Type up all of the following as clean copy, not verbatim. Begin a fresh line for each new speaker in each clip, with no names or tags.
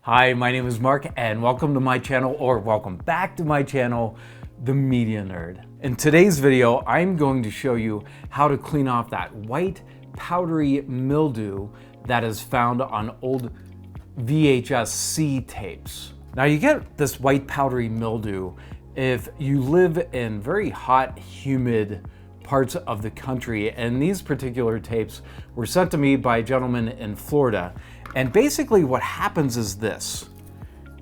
Hi, my name is Mark and welcome to my channel, or welcome back to my channel, The Media Nerd. In today's video, I'm going to show you how to clean off that white powdery mildew that is found on old VHS-C tapes. Now you get this white powdery mildew if you live in very hot, humid parts of the country, and these particular tapes were sent to me by a gentleman in Florida. And basically what happens is this.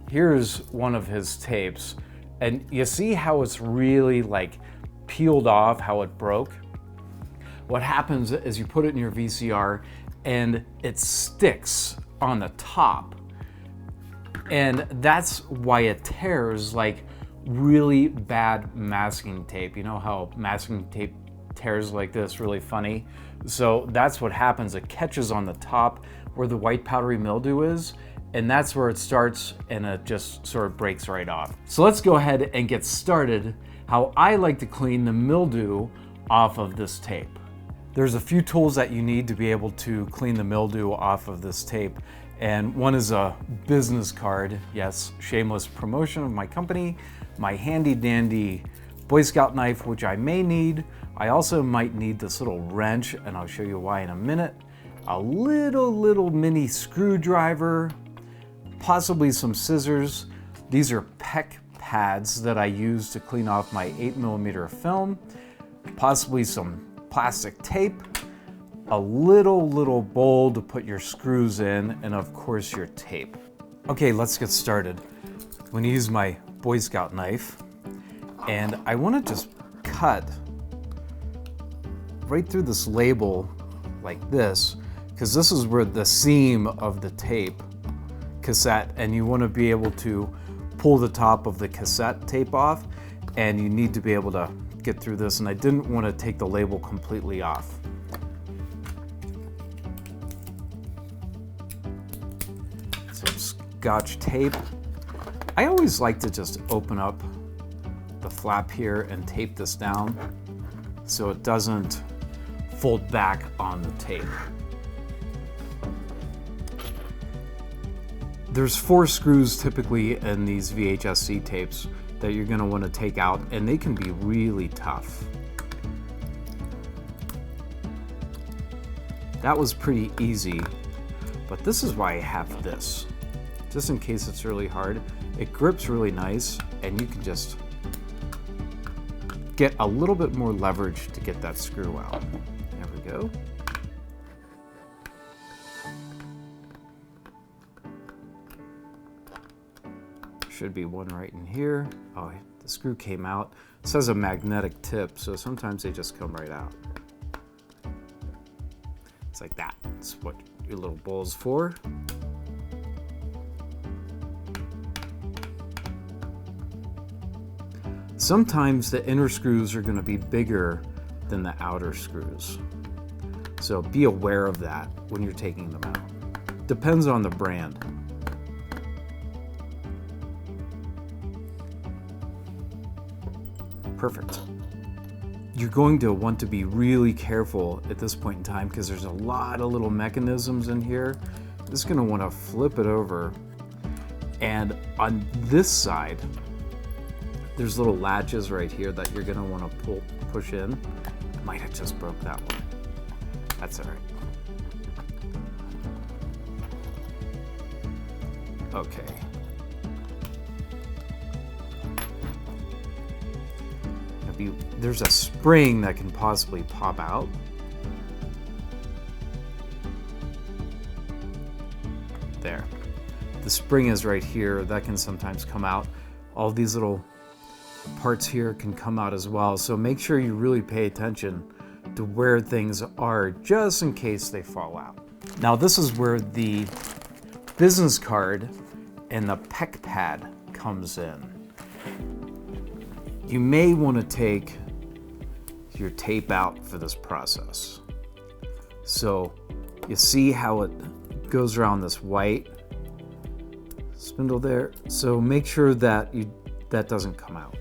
Here's one of his tapes, and you see how it's really like peeled off, how it broke? What happens is you put it in your VCR and it sticks on the top. And that's why it tears like really bad masking tape. You know how masking tape tears like this, really funny? So that's what happens. It catches on the top where the white powdery mildew is, and that's where it starts, and it just sort of breaks right off. So let's go ahead and get started how I like to clean the mildew off of this tape. There's a few tools that you need to be able to clean the mildew off of this tape, and one is a business card. Yes, shameless promotion of my company. My handy dandy Boy Scout knife, which I may need. I also might need this little wrench, and I'll show you why in a minute. A little mini screwdriver, possibly some scissors. These are PEC pads that I use to clean off my 8mm film, possibly some plastic tape, a little bowl to put your screws in, and of course your tape. Okay, let's get started. I'm going to use my Boy Scout knife, and I want to just cut right through this label like this, because this is where the seam of the tape cassette, and you want to be able to pull the top of the cassette tape off, and you need to be able to get through this, and I didn't want to take the label completely off. Some Scotch tape. I always like to just open up the flap here and tape this down so it doesn't fold back on the tape. There's 4 screws typically in these VHS-C tapes that you're going to want to take out, and they can be really tough. That was pretty easy, but this is why I have this. Just in case it's really hard. It grips really nice, and you can just get a little bit more leverage to get that screw out. There we go. Should be one right in here. Oh, the screw came out. It says a magnetic tip, so sometimes they just come right out. It's like that. That's what your little bowl's for. Sometimes the inner screws are going to be bigger than the outer screws. So be aware of that when you're taking them out. Depends on the brand. Perfect. You're going to want to be really careful at this point in time because there's a lot of little mechanisms in here. Just going to want to flip it over, and on this side there's little latches right here that you're going to want to push in. Might have just broke that one. That's all right. Okay. There's a spring that can possibly pop out. There. The spring is right here. That can sometimes come out. All these little parts here can come out as well. So make sure you really pay attention to where things are just in case they fall out. Now this is where the business card and the PEC pad comes in. You may want to take your tape out for this process. So you see how it goes around this white spindle there. So make sure that that doesn't come out.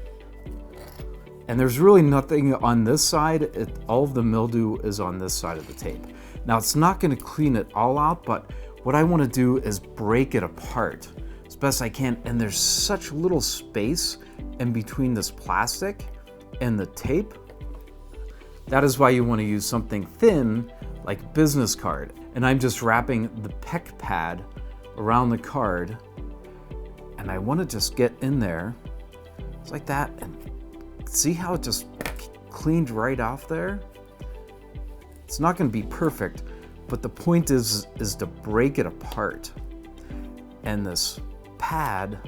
And there's really nothing on this side. All of the mildew is on this side of the tape. Now it's not going to clean it all out, but what I want to do is break it apart best I can, and there's such little space in between this plastic and the tape. That is why you want to use something thin like business card. And I'm just wrapping the PEC pad around the card, and I want to just get in there just like that, and see how it just cleaned right off there? It's not going to be perfect, but the point is to break it apart. And this pad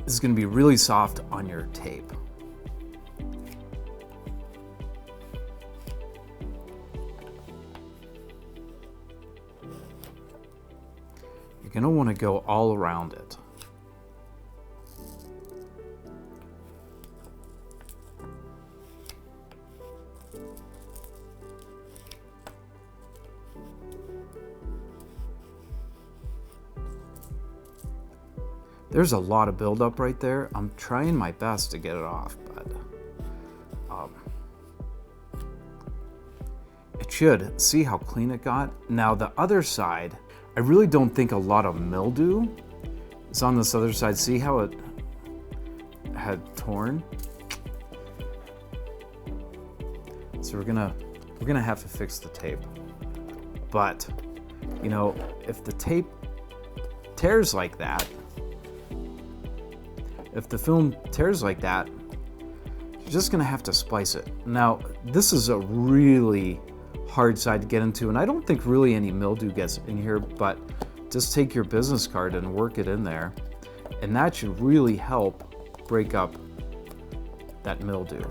is going to be really soft on your tape. You're going to want to go all around it. There's a lot of buildup right there. I'm trying my best to get it off, but it should. See how clean it got? Now the other side, I really don't think a lot of mildew is on this other side. See how it had torn? So we're gonna have to fix the tape. But you know, if the tape tears like that, if the film tears like that, you're just gonna have to splice it. Now, this is a really hard side to get into, and I don't think really any mildew gets in here, but just take your business card and work it in there, and that should really help break up that mildew.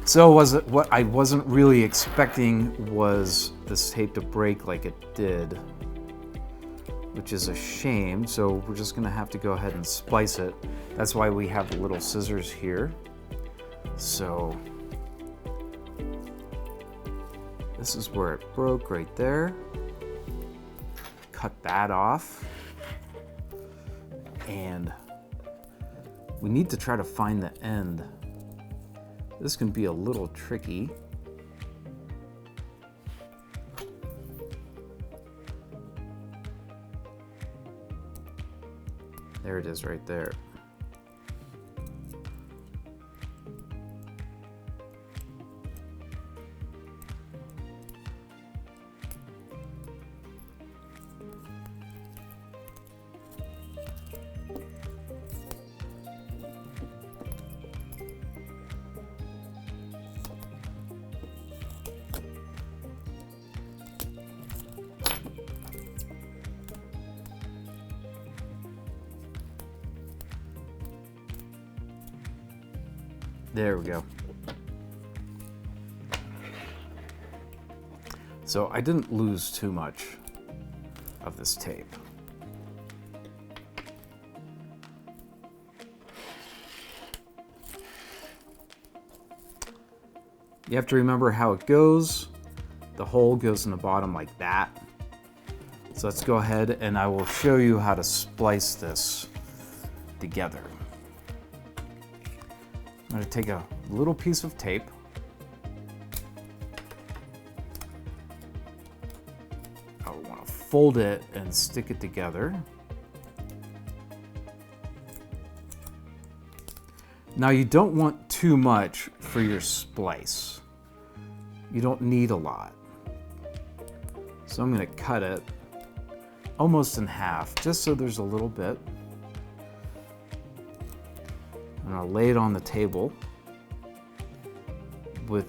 So what I wasn't really expecting was this tape to break like it did, which is a shame. So we're just gonna have to go ahead and splice it. That's why we have the little scissors here. So this is where it broke right there. Cut that off. And we need to try to find the end. This can be a little tricky. There it is right there. There we go. So I didn't lose too much of this tape. You have to remember how it goes. The hole goes in the bottom like that. So let's go ahead and I will show you how to splice this together. I'm going to take a little piece of tape. I want to fold it and stick it together. Now you don't want too much for your splice. You don't need a lot. So I'm going to cut it almost in half, just so there's a little bit. And I'll lay it on the table with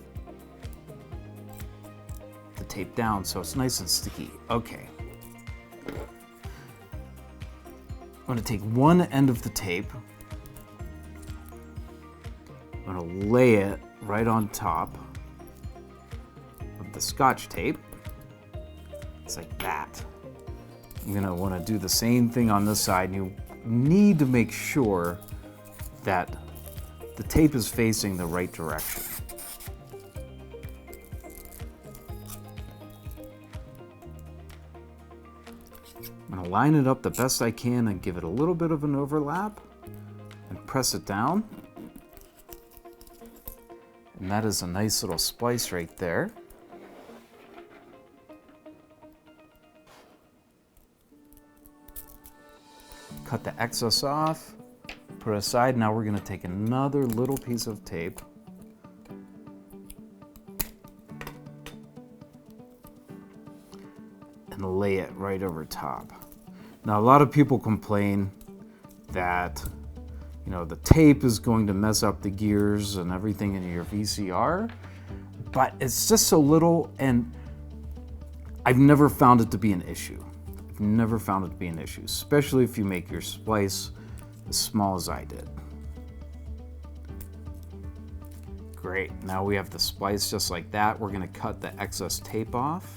the tape down so it's nice and sticky. Okay. I'm going to take one end of the tape. I'm going to lay it right on top of the Scotch tape. It's like that. I'm going to want to do the same thing on this side. You need to make sure that the tape is facing the right direction. I'm going to line it up the best I can and give it a little bit of an overlap. and press it down. And that is a nice little splice right there. Cut the excess off, put it aside. Now we're gonna take another little piece of tape and lay it right over top. Now, a lot of people complain that, you know, the tape is going to mess up the gears and everything in your VCR, but it's just so little, and I've never found it to be an issue. I've never found it to be an issue, especially if you make your splice as small as I did. Great, now we have the splice just like that. We're gonna cut the excess tape off.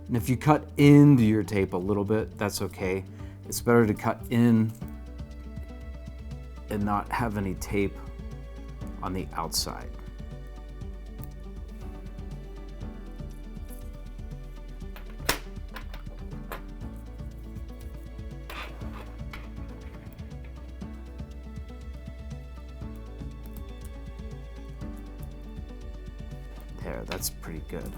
And if you cut into your tape a little bit, that's okay. It's better to cut in and not have any tape on the outside. There, that's pretty good.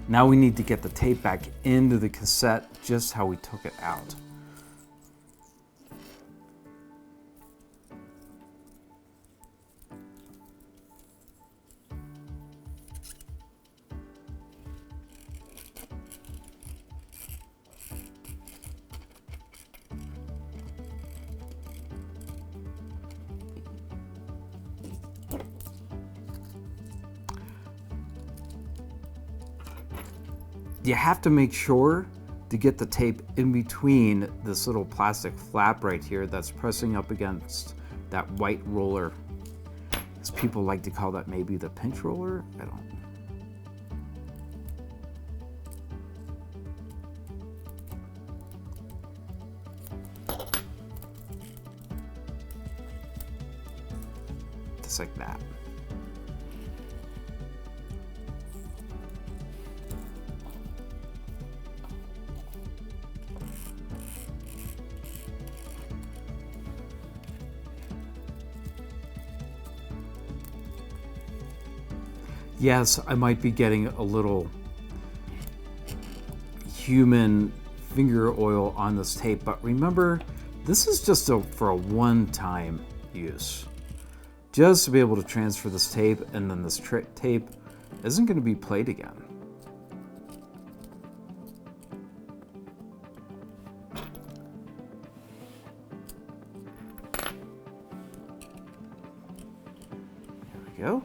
Now we need to get the tape back into the cassette just how we took it out. You have to make sure to get the tape in between this little plastic flap right here that's pressing up against that white roller. As people like to call that maybe the pinch roller, I don't. Just like that. Yes, I might be getting a little human finger oil on this tape, but remember, this is just for a one-time use. Just to be able to transfer this tape, and then this tape isn't going to be played again. There we go.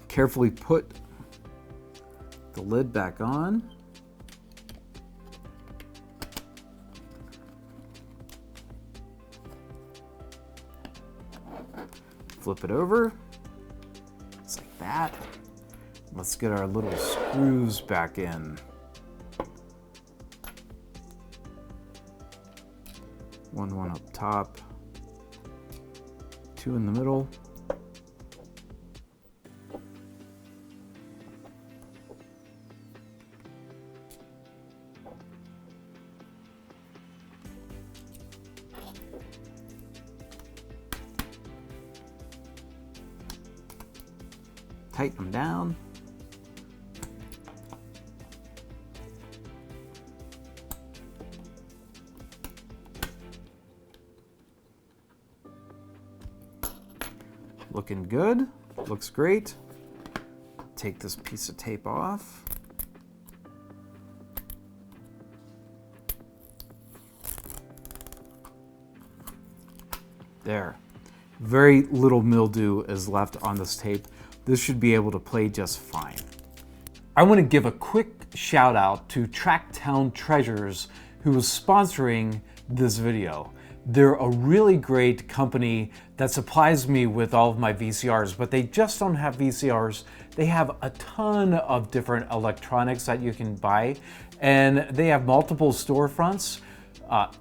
Carefully put the lid back on. Flip it over, just like that. Let's get our little screws back in. One up top, two in the middle. Tighten them down. Looking good, looks great. Take this piece of tape off. There. Very little mildew is left on this tape. This should be able to play just fine. I want to give a quick shout out to Tracktown Treasures, who is sponsoring this video. They're a really great company that supplies me with all of my VCRs, but they just don't have VCRs. They have a ton of different electronics that you can buy, and they have multiple storefronts.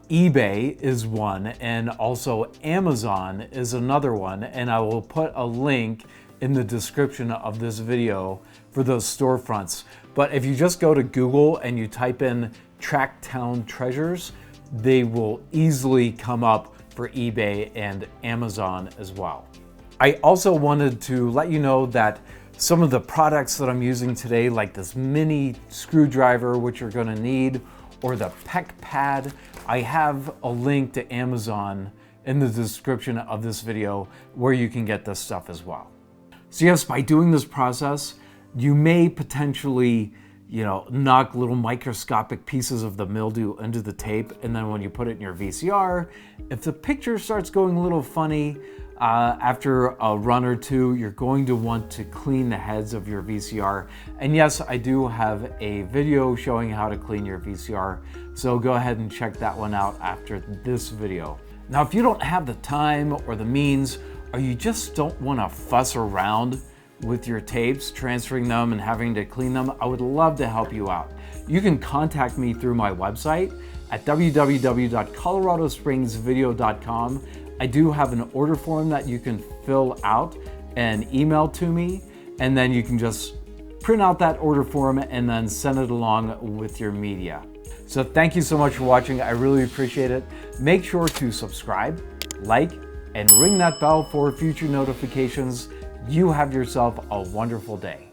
eBay is one, and also Amazon is another one, and I will put a link in the description of this video for those storefronts. But if you just go to Google and you type in Tracktown Treasures, they will easily come up for eBay and Amazon as well. I also wanted to let you know that some of the products that I'm using today, like this mini screwdriver, which you're gonna need, or the PEC pad, I have a link to Amazon in the description of this video where you can get this stuff as well. So yes, by doing this process, you may potentially, knock little microscopic pieces of the mildew into the tape, and then when you put it in your VCR, if the picture starts going a little funny, after a run or two, you're going to want to clean the heads of your VCR. And yes, I do have a video showing how to clean your VCR, so go ahead and check that one out after this video. Now, if you don't have the time or the means, or you just don't want to fuss around with your tapes, transferring them and having to clean them, I would love to help you out. You can contact me through my website at www.coloradospringsvideo.com. I do have an order form that you can fill out and email to me, and then you can just print out that order form and then send it along with your media. So thank you so much for watching. I really appreciate it. Make sure to subscribe, like, and ring that bell for future notifications. You have yourself a wonderful day.